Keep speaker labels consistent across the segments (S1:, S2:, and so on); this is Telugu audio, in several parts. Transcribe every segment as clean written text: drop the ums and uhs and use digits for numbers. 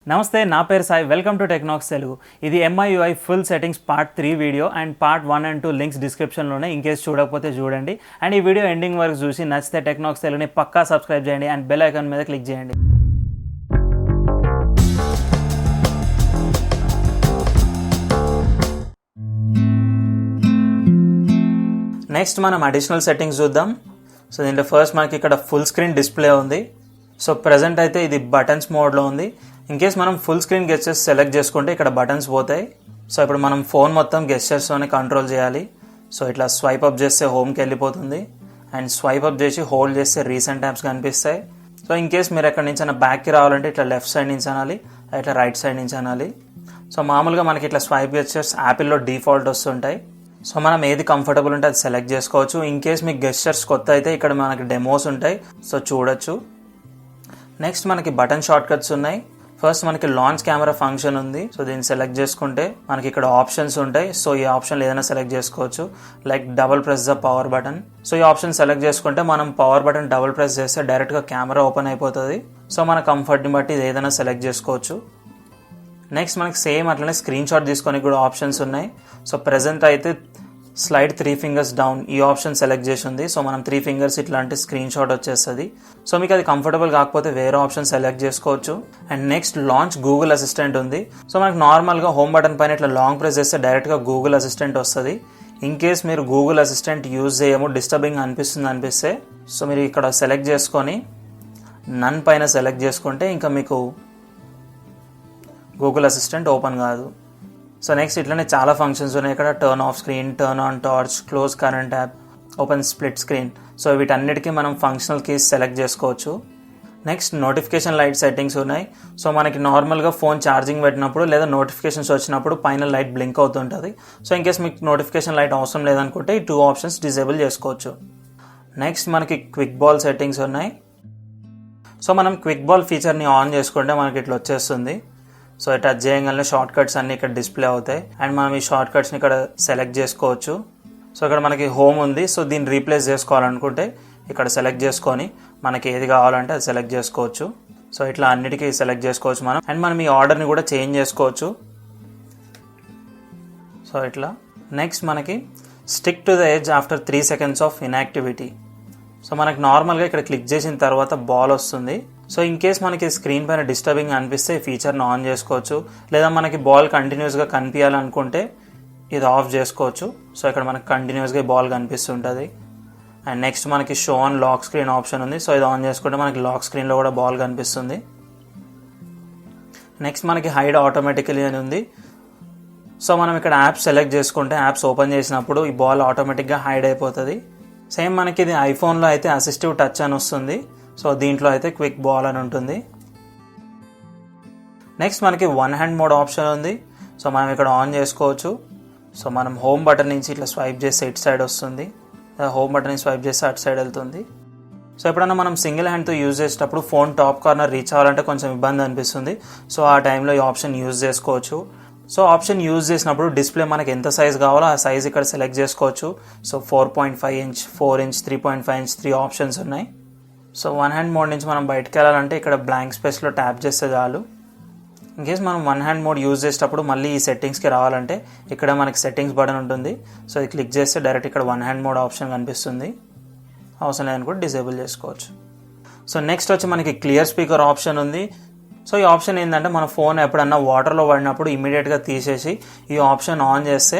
S1: నమస్తే, నా పేరు Sai. Welcome to Technax Telugu. ఇది MIUI full settings part 3 video and part 1 and 2 links డిస్క్రిప్షన్లోనే. ఇన్ కేస్ చూడకపోతే చూడండి. అండ్ ఈ వీడియో ఎండింగ్ వరకు చూసి నచ్చితే టెక్నాక్స్ తెలుగుని పక్కా సబ్స్క్రైబ్ చేయండి అండ్ బెల్ ఐకాన్ మీద క్లిక్ చేయండి. నెక్స్ట్ మనం అడిషనల్ సెట్టింగ్స్ చూద్దాం. సో దీంట్లో ఫస్ట్ మనకి ఇక్కడ ఫుల్ స్క్రీన్ డిస్ప్లే ఉంది. సో ప్రజెంట్ అయితే ఇది బటన్స్ మోడ్లో ఉంది. ఇన్ కేస్ మనం ఫుల్ స్క్రీన్ గెస్చర్స్ సెలెక్ట్ చేసుకుంటే ఇక్కడ బటన్స్ పోతాయి. సో ఇప్పుడు మనం ఫోన్ మొత్తం గెస్చర్స్తోనే కంట్రోల్ చేయాలి. సో ఇట్లా స్వైప్ అప్ చేస్తే హోమ్కి వెళ్ళిపోతుంది అండ్ స్వైప్ అప్ చేసి హోల్డ్ చేస్తే రీసెంట్ యాప్స్ కనిపిస్తాయి. సో ఇన్ కేస్ మీరు ఎక్కడి నుంచి బ్యాక్కి రావాలంటే ఇట్లా లెఫ్ట్ సైడ్ నుంచి అనాలి, ఇట్లా రైట్ సైడ్ నుంచి అనాలి. సో మామూలుగా మనకి ఇట్లా స్వైప్ గెస్చర్స్ యాపిల్లో డిఫాల్ట్ వస్తుంటాయి. సో మనం ఏది కంఫర్టబుల్ ఉంటే అది సెలెక్ట్ చేసుకోవచ్చు. ఇన్ కేస్ మీకు గెస్చర్స్ కొత్త అయితే ఇక్కడ మనకి డెమోస్ ఉంటాయి, సో చూడొచ్చు. నెక్స్ట్ మనకి బటన్ షార్ట్ కట్స్ ఉన్నాయి. ఫస్ట్ మనకి లాంచ్ కెమెరా ఫంక్షన్ ఉంది. సో దీన్ని సెలెక్ట్ చేసుకుంటే మనకి ఇక్కడ ఆప్షన్స్ ఉంటాయి. సో ఈ ఆప్షన్ ఏదైనా సెలెక్ట్ చేసుకోవచ్చు, like double press the power button. So ఈ ఆప్షన్ సెలెక్ట్ చేసుకుంటే మనం పవర్ బటన్ డబుల్ ప్రెస్ చేస్తే డైరెక్ట్గా కెమెరా ఓపెన్ అయిపోతుంది. సో మన కంఫర్ట్ని బట్టి ఇది ఏదైనా సెలెక్ట్ చేసుకోవచ్చు. నెక్స్ట్ మనకి సేమ్ అట్లనే స్క్రీన్ షాట్ తీసుకొని కూడా ఆప్షన్స్ ఉన్నాయి. సో ప్రెజెంట్ అయితే స్లైడ్ 3 ఫింగర్స్ డౌన్ ఈ ఆప్షన్ సెలెక్ట్ చేసి ఉంది. సో మనం 3 ఫింగర్స్ ఇట్లాంటి స్క్రీన్ షాట్ వచ్చేస్తుంది. సో మీకు అది కంఫర్టబుల్ కాకపోతే వేరే ఆప్షన్ సెలెక్ట్ చేసుకోవచ్చు. And next launch Google assistant ఉంది. సో మనకి నార్మల్గా హోమ్ బటన్ పైన ఇట్లా లాంగ్ ప్రెస్ చేస్తే డైరెక్ట్గా గూగుల్ అసిస్టెంట్ వస్తుంది. ఇన్ కేస్ మీరు గూగుల్ అసిస్టెంట్ యూజ్ చేయము, డిస్టర్బింగ్ అనిపిస్తే సో మీరు ఇక్కడ సెలెక్ట్ చేసుకొని నన్ పైన సెలెక్ట్ చేసుకుంటే ఇంకా మీకు గూగుల్ అసిస్టెంట్ ఓపెన్ కాదు. సో నెక్స్ట్ ఇట్లనే చాలా ఫంక్షన్స్ ఉన్నాయి ఇక్కడ. Turn off screen, turn on torch, close current app, open split screen. So వీటన్నిటికీ మనం ఫంక్షనల్ కీస్ సెలెక్ట్ చేసుకోవచ్చు. నెక్స్ట్ నోటిఫికేషన్ లైట్ సెట్టింగ్స్ ఉన్నాయి. సో మనకి నార్మల్గా ఫోన్ ఛార్జింగ్ పెట్టినప్పుడు లేదా నోటిఫికేషన్స్ వచ్చినప్పుడు పైన లైట్ బ్లింక్ అవుతుంటుంది. సో ఇన్ కేస్ మీకు నోటిఫికేషన్ లైట్ అవసరం లేదనుకుంటే ఈ 2 ఆప్షన్స్ డిజేబుల్ చేసుకోవచ్చు. నెక్స్ట్ మనకి క్విక్ బాల్ సెట్టింగ్స్ ఉన్నాయి. సో మనం క్విక్ బాల్ ఫీచర్ని ఆన్ చేసుకుంటే మనకి ఇట్లా వచ్చేస్తుంది. సో టచ్ చేయగానే షార్ట్ కట్స్ అన్ని ఇక్కడ డిస్ప్లే అవుతాయి అండ్ మనం ఈ షార్ట్ కట్స్ని ఇక్కడ సెలెక్ట్ చేసుకోవచ్చు. సో ఇక్కడ మనకి హోమ్ ఉంది. సో దీన్ని రీప్లేస్ చేసుకోవాలనుకుంటే ఇక్కడ సెలెక్ట్ చేసుకొని మనకి ఏది కావాలంటే అది సెలెక్ట్ చేసుకోవచ్చు. సో ఇట్లా అన్నిటికీ సెలెక్ట్ చేసుకోవచ్చు మనం. అండ్ మనం ఈ ఆర్డర్ని కూడా చేంజ్ చేసుకోవచ్చు. సో ఇట్లా నెక్స్ట్ మనకి stick to the edge after 3 seconds of inactivity. So మనకి నార్మల్గా ఇక్కడ క్లిక్ చేసిన తర్వాత బాల్ వస్తుంది. సో ఇన్ కేస్ మనకి స్క్రీన్ పైన డిస్టర్బింగ్ అనిపిస్తే ఈ ఫీచర్ని ఆన్ చేసుకోవచ్చు, లేదా మనకి బాల్ కంటిన్యూస్గా కనిపించాలనుకుంటే ఇది ఆఫ్ చేసుకోవచ్చు. సో ఇక్కడ మనకి కంటిన్యూస్గా బాల్ కనిపిస్తుంటుంది. అండ్ నెక్స్ట్ మనకి show on lock screen option ఉంది. సో ఇది ఆన్ చేసుకుంటే మనకి లాక్ స్క్రీన్లో కూడా బాల్ కనిపిస్తుంది. నెక్స్ట్ మనకి హైడ్ ఆటోమేటికలీ అని ఉంది. సో మనం ఇక్కడ యాప్స్ సెలెక్ట్ చేసుకుంటే యాప్స్ ఓపెన్ చేసినప్పుడు ఈ బాల్ ఆటోమేటిక్గా హైడ్ అయిపోతుంది. సేమ్ మనకి ఇది ఐఫోన్లో అయితే అసిస్టివ్ టచ్ అని వస్తుంది. సో దీంట్లో అయితే క్విక్ బాల్ అని ఉంటుంది. నెక్స్ట్ మనకి 1 హ్యాండ్ మోడ్ ఆప్షన్ ఉంది. సో మనం ఇక్కడ ఆన్ చేసుకోవచ్చు. సో మనం హోమ్ బటన్ నుంచి ఇట్లా స్వైప్ చేస్తే ఇటు సైడ్ వస్తుంది, హోమ్ బటన్ నుంచి స్వైప్ చేస్తే అటు సైడ్ వెళ్తుంది. సో ఎప్పుడన్నా మనం సింగిల్ హ్యాండ్తో యూజ్ చేసేటప్పుడు ఫోన్ టాప్ కార్నర్ రీచ్ అవ్వాలంటే కొంచెం ఇబ్బంది అనిపిస్తుంది. సో ఆ టైంలో ఈ ఆప్షన్ యూజ్ చేసుకోవచ్చు. సో ఆప్షన్ యూజ్ చేసినప్పుడు డిస్ప్లే మనకి ఎంత సైజ్ కావాలో ఆ సైజ్ ఇక్కడ సెలెక్ట్ చేసుకోవచ్చు. So 4.5 inch, 4 inch, 3.5 inch 3 options ఉన్నాయి. సో 1 హ్యాండ్ మోడ్ నుంచి మనం బయటకు వెళ్ళాలంటే ఇక్కడ బ్లాంక్ స్పేస్లో ట్యాప్ చేస్తే చాలు. ఇన్కేస్ మనం 1 హ్యాండ్ మోడ్ యూజ్ చేసేటప్పుడు మళ్ళీ ఈ సెట్టింగ్స్కి రావాలంటే ఇక్కడ మనకి సెట్టింగ్స్ బటన్ ఉంటుంది. సో ఇది క్లిక్ చేస్తే డైరెక్ట్ ఇక్కడ 1 హ్యాండ్ మోడ్ ఆప్షన్ కనిపిస్తుంది. అవసరం లేదని కూడా డిజేబుల్ చేసుకోవచ్చు. సో నెక్స్ట్ వచ్చి మనకి క్లియర్ స్పీకర్ ఆప్షన్ ఉంది. సో ఈ ఆప్షన్ ఏంటంటే మన ఫోన్ ఎప్పుడన్నా వాటర్లో పడినప్పుడు ఇమీడియట్గా తీసేసి ఈ ఆప్షన్ ఆన్ చేస్తే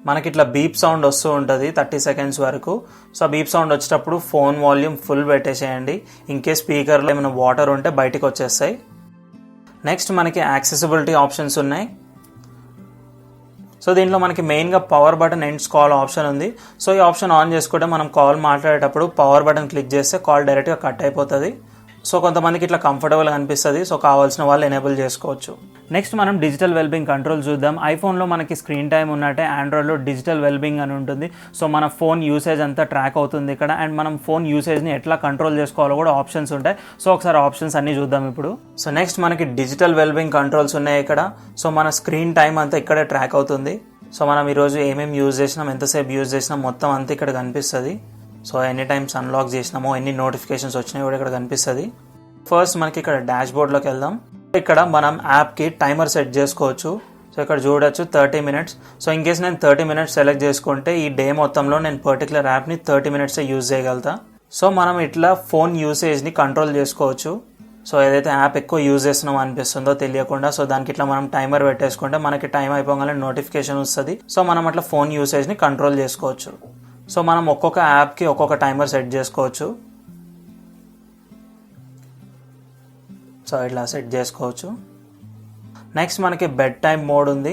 S1: మనకి ఇట్లా బీప్ సౌండ్ వస్తూ ఉంటుంది 30 seconds వరకు. సో బీప్ సౌండ్ వచ్చేటప్పుడు ఫోన్ వాల్యూమ్ ఫుల్ పెట్టేసేయండి. ఇన్కేస్ స్పీకర్లో ఏమైనా వాటర్ ఉంటే బయటకు వచ్చేస్తాయి. నెక్స్ట్ మనకి యాక్సెసిబిలిటీ ఆప్షన్స్ ఉన్నాయి. సో దీంట్లో మనకి మెయిన్గా power button ends call option ఉంది. సో ఈ ఆప్షన్ ఆన్ చేసుకుంటే మనం కాల్ మాట్లాడేటప్పుడు పవర్ బటన్ క్లిక్ చేస్తే కాల్ డైరెక్ట్గా కట్ అయిపోతుంది. సో కొంతమందికి ఇట్లా కంఫర్టబుల్గా అనిపిస్తుంది. సో కావాల్సిన వాళ్ళు ఎనేబుల్ చేసుకోవచ్చు. నెక్స్ట్ మనం డిజిటల్ వెల్బింగ్ కంట్రోల్ చూద్దాం. ఐఫోన్లో మనకి స్క్రీన్ టైం ఉన్నట్టే ఆండ్రాయిడ్లో డిజిటల్ వెల్బింగ్ అని ఉంటుంది. సో మన ఫోన్ యూసేజ్ అంతా ట్రాక్ అవుతుంది ఇక్కడ. అండ్ మనం ఫోన్ యూసేజ్ని ఎట్లా కంట్రోల్ చేసుకోవాలో కూడా ఆప్షన్స్ ఉంటాయి. సో ఒకసారి ఆప్షన్స్ అన్నీ చూద్దాం ఇప్పుడు. సో నెక్స్ట్ మనకి డిజిటల్ వెల్బింగ్ కంట్రోల్స్ ఉన్నాయి ఇక్కడ. సో మన స్క్రీన్ టైం అంతా ఇక్కడే ట్రాక్ అవుతుంది. సో మనం ఈరోజు ఏమేమి యూజ్ చేసినాం, ఎంతసేపు యూజ్ చేసినాం మొత్తం అంతా ఇక్కడ కనిపిస్తుంది. సో ఎనీ టైమ్స్ అన్లాక్ చేసినామో ఎన్ని నోటిఫికేషన్స్ వచ్చినాయో కూడా ఇక్కడ కనిపిస్తుంది. ఫస్ట్ మనకి ఇక్కడ డాష్ బోర్డ్లోకి వెళ్దాం. ఇక్కడ మనం యాప్కి టైమర్ సెట్ చేసుకోవచ్చు. సో ఇక్కడ చూడొచ్చు 30 minutes. సో ఇన్ కేస్ నేను 30 minutes సెలెక్ట్ చేసుకుంటే ఈ డే మొత్తంలో నేను పర్టికులర్ యాప్ని 30 minutes యూజ్ చేయగలుగుతా. సో మనం ఇట్లా ఫోన్ యూసేజ్ని కంట్రోల్ చేసుకోవచ్చు. సో ఏదైతే యాప్ ఎక్కువ యూజ్ చేస్తున్నామో అనిపిస్తుందో తెలియకుండా, సో దానికి ఇట్లా మనం టైమర్ పెట్టేసుకుంటే మనకి టైం అయిపోగానే నోటిఫికేషన్ వస్తుంది. సో మనం అట్లా ఫోన్ యూసేజ్ని కంట్రోల్ చేసుకోవచ్చు. సో మనం ఒక్కొక్క యాప్కి ఒక్కొక్క టైమర్ సెట్ చేసుకోవచ్చు. సో ఇట్లా సెట్ చేసుకోవచ్చు. నెక్స్ట్ మనకి బెడ్ టైమ్ మోడ్ ఉంది.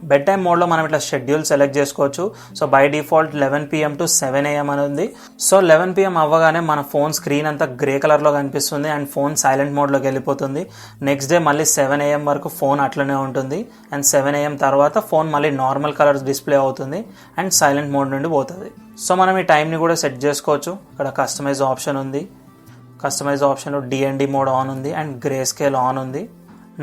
S1: బెడ్ టైమ్ మోడ్లో మనం ఇట్లా షెడ్యూల్ సెలెక్ట్ చేసుకోవచ్చు. So by default 11 PM to 7 AM అని ఉంది. సో 11 PM అవ్వగానే మన ఫోన్ స్క్రీన్ అంతా గ్రే కలర్లో కనిపిస్తుంది అండ్ ఫోన్ సైలెంట్ మోడ్లోకి వెళ్ళిపోతుంది. నెక్స్ట్ డే మళ్ళీ 7 AM వరకు ఫోన్ అట్లనే ఉంటుంది అండ్ 7 AM తర్వాత ఫోన్ మళ్ళీ నార్మల్ కలర్స్ డిస్ప్లే అవుతుంది అండ్ సైలెంట్ మోడ్ నుండి పోతుంది. సో మనం ఈ టైంని కూడా సెట్ చేసుకోవచ్చు. ఇక్కడ కస్టమైజ్ ఆప్షన్ ఉంది. కస్టమైజ్ ఆప్షన్లో DND మోడ్ ఆన్ ఉంది అండ్ గ్రే స్కేల్ ఆన్ ఉంది.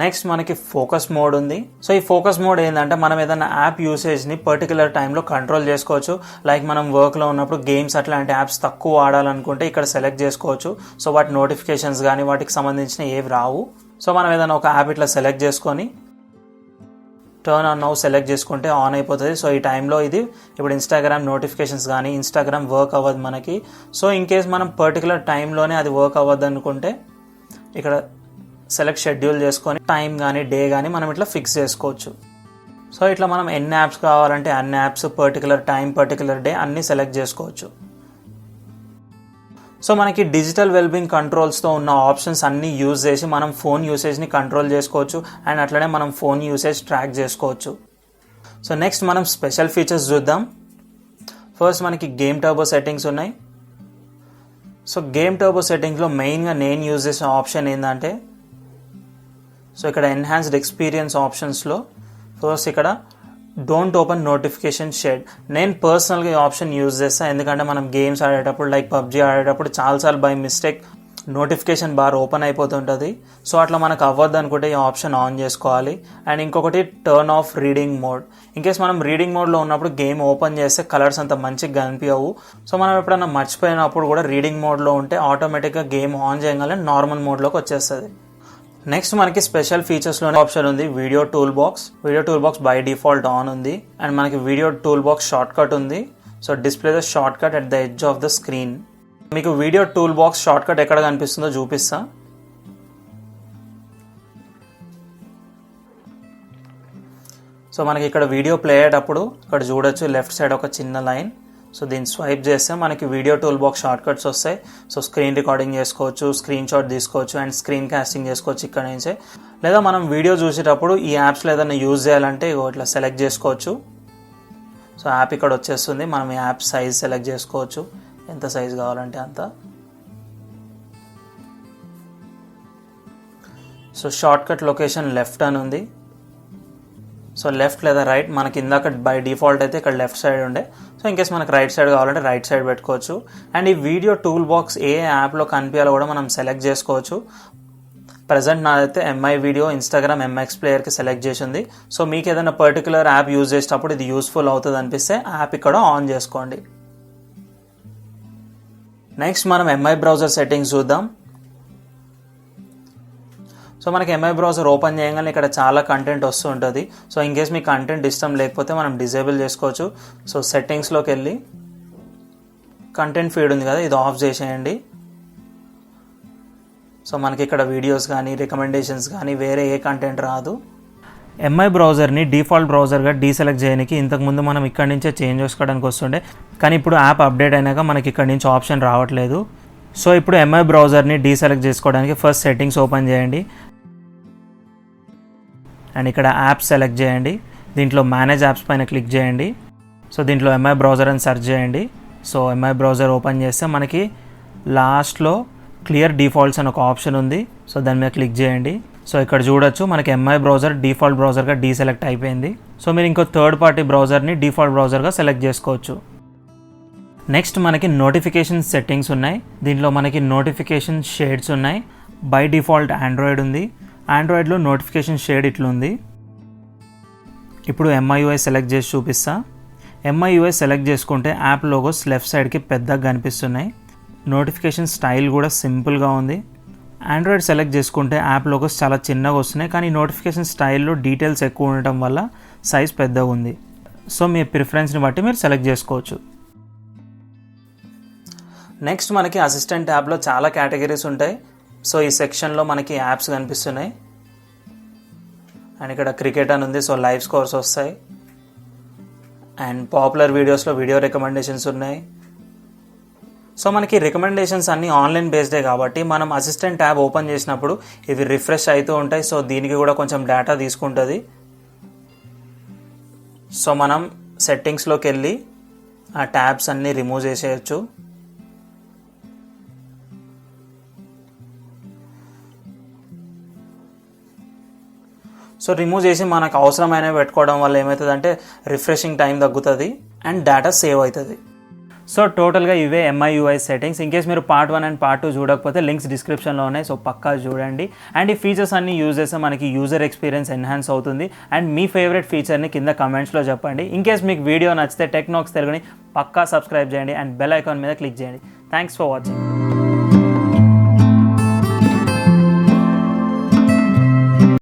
S1: నెక్స్ట్ మనకి ఫోకస్ మోడ్ ఉంది. సో ఈ ఫోకస్ మోడ్ ఏంటంటే మనం ఏదైనా యాప్ యూసేజ్ని పర్టికులర్ టైంలో కంట్రోల్ చేసుకోవచ్చు. లైక్ మనం వర్క్లో ఉన్నప్పుడు గేమ్స్ అట్లాంటి యాప్స్ తక్కువ వాడాలనుకుంటే ఇక్కడ సెలెక్ట్ చేసుకోవచ్చు. సో వాటి నోటిఫికేషన్స్ కానీ వాటికి సంబంధించిన ఏవి రావు. సో మనం ఏదైనా ఒక యాప్ ఇట్లా సెలెక్ట్ చేసుకొని టర్న్ ఆన్ నౌ సెలెక్ట్ చేసుకుంటే ఆన్ అయిపోతుంది. సో ఈ టైంలో ఇది ఇప్పుడు ఇన్స్టాగ్రామ్ నోటిఫికేషన్స్ కానీ ఇన్స్టాగ్రామ్ వర్క్ అవ్వదు మనకి. సో ఇన్ కేస్ మనం పర్టికులర్ టైంలోనే అది వర్క్ అవ్వద్దు అనుకుంటే ఇక్కడ సెలెక్ట్ షెడ్యూల్ చేసుకొని టైం కానీ డే కానీ మనం ఇట్లా ఫిక్స్ చేసుకోవచ్చు. సో ఇట్లా మనం ఎన్ని యాప్స్ కావాలంటే అన్ని apps particular time particular day అన్నీ సెలెక్ట్ చేసుకోవచ్చు. సో మనకి డిజిటల్ వెల్బీయింగ్ కంట్రోల్స్తో ఉన్న ఆప్షన్స్ అన్నీ యూజ్ చేసి మనం ఫోన్ యూసేజ్ని కంట్రోల్ చేసుకోవచ్చు అండ్ అట్లనే మనం ఫోన్ యూసేజ్ ట్రాక్ చేసుకోవచ్చు. సో నెక్స్ట్ మనం స్పెషల్ ఫీచర్స్ చూద్దాం. ఫస్ట్ మనకి గేమ్ టర్బో సెట్టింగ్స్ ఉన్నాయి. సో గేమ్ టర్బో సెట్టింగ్స్లో మెయిన్గా నేను యూజ్ చేసే ఆప్షన్ ఏంటంటే సో ఇక్కడ ఎన్హాన్స్డ్ ఎక్స్పీరియన్స్ ఆప్షన్స్లో ఫస్ట్ ఇక్కడ డోంట్ ఓపెన్ నోటిఫికేషన్ షేడ్. నేను పర్సనల్గా ఈ ఆప్షన్ యూజ్ చేస్తాను. ఎందుకంటే మనం గేమ్స్ ఆడేటప్పుడు లైక్ PUBG ఆడేటప్పుడు చాలాసార్లు by mistake notification bar open అయిపోతుంటుంది. సో అట్లా మనకు అవ్వద్దు అనుకుంటే ఈ ఆప్షన్ ఆన్ చేసుకోవాలి. అండ్ ఇంకొకటి turn off reading mode. In case మనం రీడింగ్ మోడ్లో ఉన్నప్పుడు గేమ్ ఓపెన్ చేస్తే కలర్స్ అంత మంచిగా కనిపించవు. సో మనం ఎప్పుడైనా మర్చిపోయినప్పుడు కూడా రీడింగ్ మోడ్లో ఉంటే ఆటోమేటిక్గా గేమ్ ఆన్ చేయగానే నార్మల్ మోడ్లోకి వచ్చేస్తుంది. నెక్స్ట్ మనకి స్పెషల్ ఫీచర్స్లోనే ఆప్షన్ ఉంది video tool box. Video tool box by default on ఉంది అండ్ మనకి video tool box shortcut ఉంది. So display the shortcut at the edge of the screen. మీకు video tool box shortcut ఎక్కడ కనిపిస్తుందో చూపిస్తా. సో మనకి ఇక్కడ వీడియో ప్లే అయ్యేటప్పుడు ఇక్కడ చూడొచ్చు లెఫ్ట్ సైడ్ ఒక చిన్న లైన్. సో దీన్ని స్వైప్ చేస్తే మనకి video tool box short cuts వస్తాయి. సో స్క్రీన్ రికార్డింగ్ చేసుకోవచ్చు, స్క్రీన్ షాట్ తీసుకోవచ్చు అండ్ స్క్రీన్ కాస్టింగ్ చేసుకోవచ్చు ఇక్కడ నుంచే. లేదా మనం వీడియో చూసేటప్పుడు ఈ యాప్స్లో ఏదైనా యూజ్ చేయాలంటే ఇట్లా సెలెక్ట్ చేసుకోవచ్చు. సో యాప్ ఇక్కడ వచ్చేస్తుంది. మనం ఈ యాప్ సైజ్ సెలెక్ట్ చేసుకోవచ్చు, ఎంత సైజ్ కావాలంటే అంత. So short cut location left అని ఉంది. సో లెఫ్ట్ లేదా రైట్, మనకి ఇందాక బై డిఫాల్ట్ అయితే ఇక్కడ లెఫ్ట్ సైడ్ ఉండే. సో ఇన్కేస్ మనకు రైట్ సైడ్ కావాలంటే రైట్ సైడ్ పెట్టుకోవచ్చు. అండ్ ఈ వీడియో టూల్ బాక్స్ ఏ యాప్లో కనిపించాలో కూడా మనం సెలెక్ట్ చేసుకోవచ్చు. ప్రజెంట్ నాదైతే MI వీడియో ఇన్స్టాగ్రామ్ MX ప్లేయర్కి సెలెక్ట్ చేసింది. సో మీకు ఏదైనా పర్టికులర్ యాప్ యూజ్ చేసేటప్పుడు ఇది యూస్ఫుల్ అవుతుంది అనిపిస్తే యాప్ ఇక్కడ ఆన్ చేసుకోండి. నెక్స్ట్ మనం MI బ్రౌజర్ సెట్టింగ్స్ చూద్దాం. సో మనకి MI బ్రౌజర్ ఓపెన్ చేయగానే ఇక్కడ చాలా కంటెంట్ వస్తూ ఉంటుంది. సో ఇన్ కేస్ మీకు కంటెంట్ ఇష్టం లేకపోతే మనం డిజేబుల్ చేసుకోవచ్చు. సో సెట్టింగ్స్లోకి వెళ్ళి కంటెంట్ ఫీడ్ ఉంది కదా, ఇది ఆఫ్ చేసేయండి. సో మనకి ఇక్కడ వీడియోస్ కానీ రికమెండేషన్స్ కానీ వేరే ఏ కంటెంట్ రాదు. MI బ్రౌజర్ని డిఫాల్ట్ బ్రౌజర్గా డీసెలెక్ట్ చేయడానికి ఇంతకుముందు మనం ఇక్కడ నుంచే చేంజ్ చేసుకోవడానికి వస్తుండే, కానీ ఇప్పుడు యాప్ అప్డేట్ అయినాక మనకి ఇక్కడ నుంచి ఆప్షన్ రావట్లేదు. సో ఇప్పుడు MI బ్రౌజర్ని డీసెలెక్ట్ చేసుకోవడానికి ఫస్ట్ సెట్టింగ్స్ ఓపెన్ చేయండి అండ్ ఇక్కడ యాప్స్ సెలెక్ట్ చేయండి. దీంట్లో మేనేజ్ యాప్స్ పైన క్లిక్ చేయండి. సో దీంట్లో MI బ్రౌజర్ అని సెర్చ్ చేయండి. సో MI బ్రౌజర్ ఓపెన్ చేస్తే మనకి లాస్ట్లో క్లియర్ డిఫాల్ట్స్ అని ఒక ఆప్షన్ ఉంది. సో దాని మీద క్లిక్ చేయండి. సో ఇక్కడ చూడొచ్చు మనకి MI బ్రౌజర్ డిఫాల్ట్ బ్రౌజర్గా డీసెలెక్ట్ అయిపోయింది. సో మీరు ఇంకో థర్డ్ పార్టీ బ్రౌజర్ని డిఫాల్ట్ బ్రౌజర్గా సెలెక్ట్ చేసుకోవచ్చు. నెక్స్ట్ మనకి నోటిఫికేషన్ సెట్టింగ్స్ ఉన్నాయి. దీంట్లో మనకి నోటిఫికేషన్ షేడ్స్ ఉన్నాయి. బై డిఫాల్ట్ ఆండ్రాయిడ్ ఉంది. ఆండ్రాయిడ్లో నోటిఫికేషన్ షేడ్ ఇట్లుంది. ఇప్పుడు MIUI సెలెక్ట్ చేసి చూపిస్తా. MIUI సెలెక్ట్ చేసుకుంటే యాప్ లోగోస్ లెఫ్ట్ సైడ్కి పెద్దగా కనిపిస్తున్నాయి. నోటిఫికేషన్ స్టైల్ కూడా సింపుల్గా ఉంది. ఆండ్రాయిడ్ సెలెక్ట్ చేసుకుంటే యాప్ లోగోస్ చాలా చిన్నగా వస్తున్నాయి, కానీ నోటిఫికేషన్ స్టైల్లో డీటెయిల్స్ ఎక్కువ ఉండటం వల్ల సైజ్ పెద్దగా ఉంది. సో మీ ప్రిఫరెన్స్ని బట్టి మీరు సెలెక్ట్ చేసుకోవచ్చు. నెక్స్ట్ మనకి అసిస్టెంట్ యాప్లో చాలా కేటగిరీస్ ఉంటాయి. సో ఈ సెక్షన్లో మనకి యాప్స్ కనిపిస్తున్నాయి. అండ్ ఇక్కడ క్రికెట్ అని ఉంది, సో లైవ్ స్కోర్స్ వస్తాయి. అండ్ పాపులర్ వీడియోస్లో వీడియో రికమెండేషన్స్ ఉన్నాయి. సో మనకి రికమెండేషన్స్ అన్నీ ఆన్లైన్ బేస్డే కాబట్టి మనం అసిస్టెంట్ ట్యాబ్ ఓపెన్ చేసినప్పుడు ఇవి రిఫ్రెష్ అవుతూ ఉంటాయి. సో దీనికి కూడా కొంచెం డేటా తీసుకుంటుంది. సో మనం సెట్టింగ్స్లోకి వెళ్ళి ఆ ట్యాబ్స్ అన్నీ రిమూవ్ చేసేయచ్చు. సో రిమూవ్ చేసి మనకు అవసరమైనవి పెట్టుకోవడం వల్ల ఏమవుతుందంటే రిఫ్రెషింగ్ టైం తగ్గుతుంది అండ్ డేటా సేవ్ అవుతుంది. సో టోటల్గా ఇవే MIUI సెట్టింగ్స్. ఇన్కేస్ మీరు పార్ట్ 1 అండ్ పార్ట్ 2 చూడకపోతే లింక్స్ డిస్క్రిప్షన్లో ఉన్నాయి. సో పక్కా చూడండి. అండ్ ఈ ఫీచర్స్ అన్ని యూజ్ చేస్తే మనకి యూజర్ ఎక్స్పీరియన్స్ ఎన్హాన్స్ అవుతుంది. అండ్ మీ ఫేవరెట్ ఫీచర్ని కింద కమెంట్స్లో చెప్పండి. ఇన్కేస్ మీకు వీడియో నచ్చితే టెక్నాక్స్ తెలుగుని పక్కా సబ్స్క్రైబ్ చేయండి అండ్ బెల్ ఐకాన్ మీద క్లిక్ చేయండి. Thanks for watching.